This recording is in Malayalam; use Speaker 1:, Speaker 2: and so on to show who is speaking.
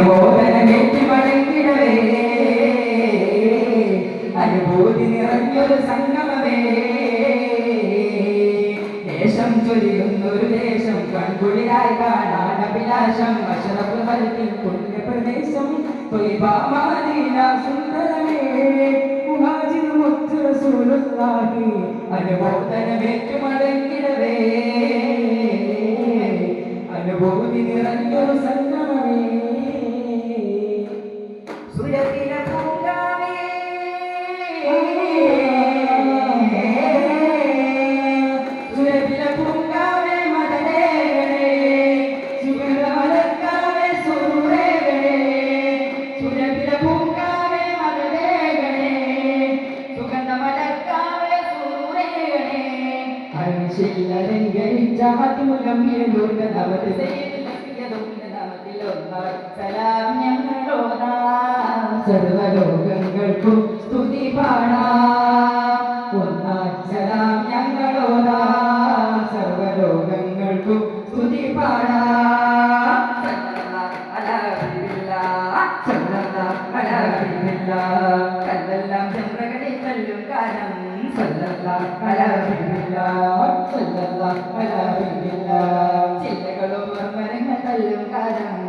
Speaker 1: അനുമോദനമേറ്റി മടങ്ങിടവേ അനുഭൂതി നിറഞ്ഞൊരു സംഗമമേ ദേശം ചൊരിയുന്നൊരു ദേശം കൺകുളിരായി കാണാൻ അഭിലാഷം അശറഫ് ഹൽക്കിൻ പുണ്യപ്രദേശം ത്വയ്ബ സുന്ദരമേ മുഹാജിർ മുത്ത് റസൂലുള്ളാഹി അനുമോദനമേറ്റു മടങ്ങിടവേ അനുഭൂതി നിറഞ്ഞൊരു സംഗമമേ സുരത്തിലെ പൂങ്കാവേ സുരത്തിലെ പൂങ്കാവേ മദനേകളേ സുഗന്ധമലർക്കാവേ സുരൂരേകളേ സുരത്തിലെ പൂങ്കാവേ മദനേകളേ സുഗന്ധമലർക്കാവേ സുരൂരേകളേ അരിശില്ലലങ്കരിച്ച അതിമുലമ്പിയലൂർഗ നവത് സലാം ഞങ്ങളോടാം സർവലോകങ്ങൾക്കും സ്തുതി പാടാം ഒന്നാം സലാം ഞങ്ങളോടാം സർവലോകങ്ങൾക്കും സ്തുതി പാടാം കല്ലെല്ലാം ചന്ദ്രകളിൽ തല്ലും കാലം ചില്ലകളും മരങ്ങൾ തല്ലും കാലം